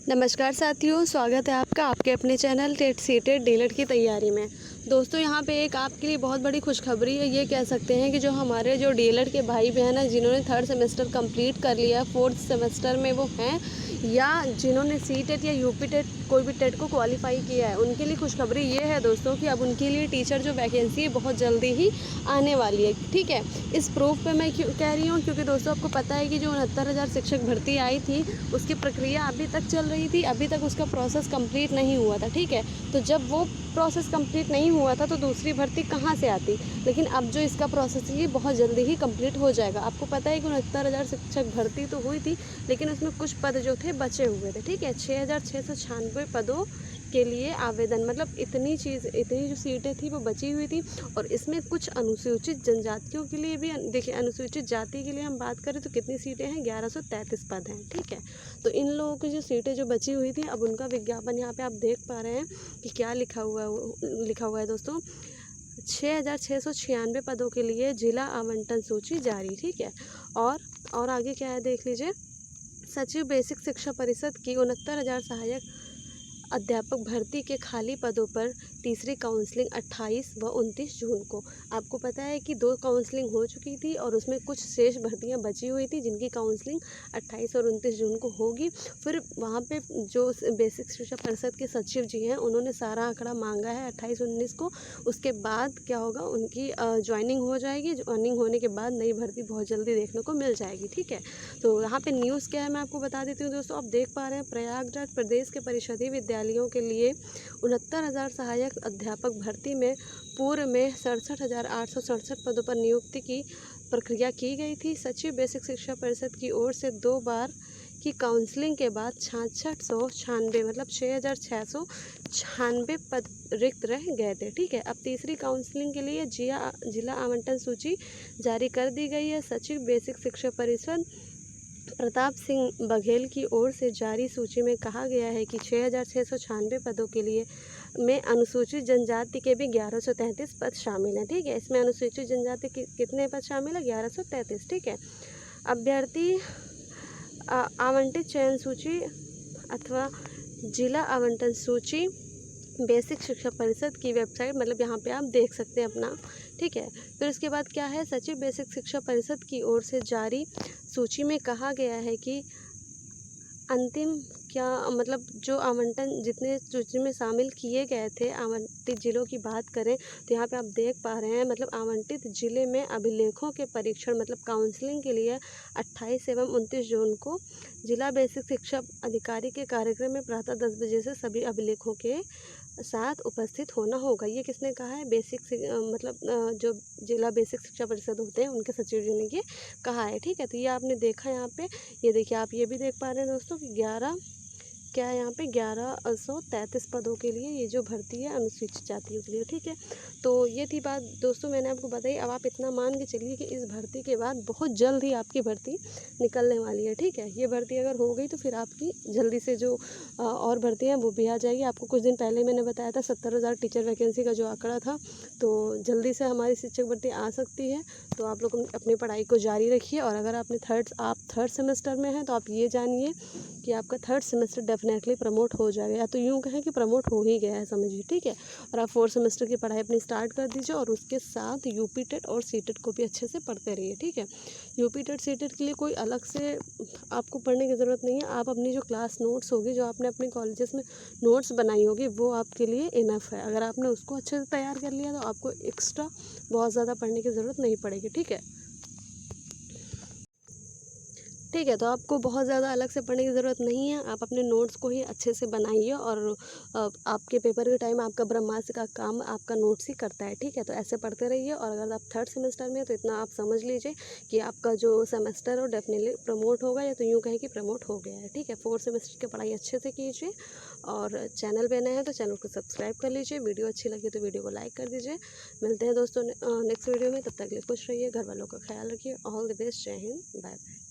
नमस्कार साथियों, स्वागत है आपका आपके अपने चैनल टेट सीटेट डीएलएड की तैयारी में। दोस्तों यहाँ पे एक आपके लिए बहुत बड़ी खुशखबरी है। ये कह सकते हैं कि जो हमारे डीएलएड के भाई बहन हैं जिन्होंने 3rd सेमेस्टर कंप्लीट कर लिया, 4th सेमेस्टर में वो हैं, या जिन्होंने सीटेट या यूपी टेट कोई भी टेट को क्वालिफाई किया है, उनके लिए खुशखबरी ये है दोस्तों कि अब उनके लिए टीचर जो वैकेंसी है बहुत जल्दी ही आने वाली है। ठीक है, इस प्रूफ पे मैं क्यों कह रही हूँ, क्योंकि दोस्तों आपको पता है कि जो 69,000 शिक्षक भर्ती आई थी उसकी प्रक्रिया अभी तक चल रही थी, अभी तक उसका प्रोसेस कंप्लीट नहीं हुआ था। ठीक है, तो जब वो प्रोसेस कंप्लीट नहीं हुआ था तो दूसरी भर्ती कहाँ से आती। लेकिन अब जो इसका प्रोसेस है ये बहुत जल्दी ही कंप्लीट हो जाएगा। आपको पता है कि 69,000 शिक्षक भर्ती तो हुई थी, लेकिन उसमें कुछ पद जो थे बचे हुए थे। ठीक है, 6,696 पदों के लिए आवेदन, मतलब इतनी जो सीटें थी वो बची हुई थी। और इसमें कुछ अनुसूचित जनजातियों के लिए भी, देखिए अनुसूचित जाति के लिए हम बात करें तो कितनी सीटें हैं, 1133 पद हैं। ठीक है, तो इन लोगों की जो सीटें जो बची हुई थी, अब उनका विज्ञापन यहाँ पे आप देख पा रहे हैं कि क्या लिखा हुआ है दोस्तों। 6,696 पदों के लिए जिला आवंटन सूची जारी। ठीक है, और आगे क्या है देख लीजिए। सचिव बेसिक शिक्षा परिषद की 69,000 सहायक अध्यापक भर्ती के खाली पदों पर तीसरी काउंसलिंग 28 व 29 जून को। आपको पता है कि 2 काउंसलिंग हो चुकी थी और उसमें कुछ शेष भर्तियां बची हुई थी जिनकी काउंसलिंग 28 और 29 जून को होगी। फिर वहां पे जो बेसिक शिक्षा परिषद के सचिव जी हैं उन्होंने सारा आंकड़ा मांगा है 28-19 को। उसके बाद क्या होगा, उनकी ज्वाइनिंग हो जाएगी। ज्वाइनिंग होने के बाद नई भर्ती बहुत जल्दी देखने को मिल जाएगी। ठीक है, तो यहाँ पे न्यूज़ क्या है मैं आपको बता देती हूँ दोस्तों। आप देख पा रहे हैं प्रयागराज प्रदेश के परिषदीय विद्यालयों के लिए 69,000 सहायक अध्यापक भर्ती में पूर्व में 67,867 पदों पर नियुक्ति की प्रक्रिया की गई थी। सचिव बेसिक शिक्षा परिषद की ओर से 2 बार की काउंसलिंग के बाद 6696 मतलब 6,696 पद रिक्त रह गए थे। ठीक है, अब तीसरी काउंसलिंग के लिए जिला आवंटन सूची जारी कर दी गई है। सचिव बेसिक शिक्षा परिषद प्रताप सिंह बघेल की ओर से जारी सूची में कहा गया है कि 6,696 पदों के लिए में अनुसूचित जनजाति के भी 1133 पद शामिल हैं। ठीक है, इसमें अनुसूचित जनजाति के कितने पद शामिल है, 1133। ठीक है, अभ्यर्थी आवंटित चयन सूची अथवा जिला आवंटन सूची बेसिक शिक्षा परिषद की वेबसाइट, मतलब यहाँ पे आप देख सकते हैं अपना। ठीक है, फिर उसके बाद क्या है, सचिव बेसिक शिक्षा परिषद की ओर से जारी सूची में कहा गया है कि अंतिम क्या मतलब जो आवंटन जितने सूची में शामिल किए गए थे, आवंटित जिलों की बात करें तो यहाँ पे आप देख पा रहे हैं, मतलब आवंटित जिले में अभिलेखों के परीक्षण मतलब काउंसलिंग के लिए 28 एवं 29 जून को जिला बेसिक शिक्षा अधिकारी के कार्यक्रम में प्रातः 10 बजे से सभी अभिलेखों के साथ उपस्थित होना होगा। ये किसने कहा है, मतलब जो जिला बेसिक शिक्षा परिषद होते हैं उनके सचिव जी ने ये कहा है। ठीक है, तो ये आपने देखा यहाँ पे, ये देखिए आप ये भी देख पा रहे हैं दोस्तों कि 1133 पदों के लिए ये जो भर्ती है अनुसूचित जातियों के लिए। ठीक है, तो ये थी बात दोस्तों मैंने आपको बताई। अब आप इतना मान के चलिए कि इस भर्ती के बाद बहुत जल्द ही आपकी भर्ती निकलने वाली है। ठीक है, ये भर्ती अगर हो गई तो फिर आपकी जल्दी से जो और भर्ती हैं वो भी आ जाएगी। आपको कुछ दिन पहले मैंने बताया था 70,000 टीचर वैकेंसी का जो आंकड़ा था, तो जल्दी से हमारी शिक्षक भर्ती आ सकती है। तो आप लोग अपनी पढ़ाई को जारी रखिए। और अगर आप 3rd सेमेस्टर में हैं तो आप ये जानिए कि आपका 3rd सेमेस्टर डेफिनेटली प्रमोट हो जाएगा, या तो यूँ कहें कि प्रमोट हो ही गया है समझिए। ठीक है, और आप 4th सेमेस्टर की पढ़ाई अपनी स्टार्ट कर दीजिए और उसके साथ यूपी टेट और सीटेट को भी अच्छे से पढ़ते रहिए। ठीक है, यूपी टेट सीटेट के लिए कोई अलग से आपको पढ़ने की ज़रूरत नहीं है। आप अपनी जो क्लास नोट्स होगी, जो आपने अपने कॉलेजेस में नोट्स बनाई होगी, वो आपके लिए इनफ है। अगर आपने उसको अच्छे से तैयार कर लिया तो आपको एक्स्ट्रा बहुत ज़्यादा पढ़ने की ज़रूरत नहीं पड़ेगी। ठीक है, तो आपको बहुत ज़्यादा अलग से पढ़ने की ज़रूरत नहीं है। आप अपने नोट्स को ही अच्छे से बनाइए और आपके पेपर के टाइम आपका ब्रह्मास्त्र का काम आपका नोट्स ही करता है। ठीक है, तो ऐसे पढ़ते रहिए। और अगर आप 3rd सेमेस्टर में हैं तो इतना आप समझ लीजिए कि आपका जो सेमेस्टर है वो डेफिनेटली प्रमोट होगा, या तो यूँ कहें कि प्रमोट हो गया है। ठीक है, 4th सेमेस्टर की पढ़ाई अच्छे से कीजिए और चैनल पे नए हैं तो चैनल को सब्सक्राइब कर लीजिए। वीडियो अच्छी लगी तो वीडियो को लाइक कर दीजिए। मिलते हैं दोस्तों नेक्स्ट वीडियो में, तब तक के लिए खुश रहिए, घर वालों का ख्याल रखिए। ऑल द बेस्ट, जय हिंद, बाय बाय।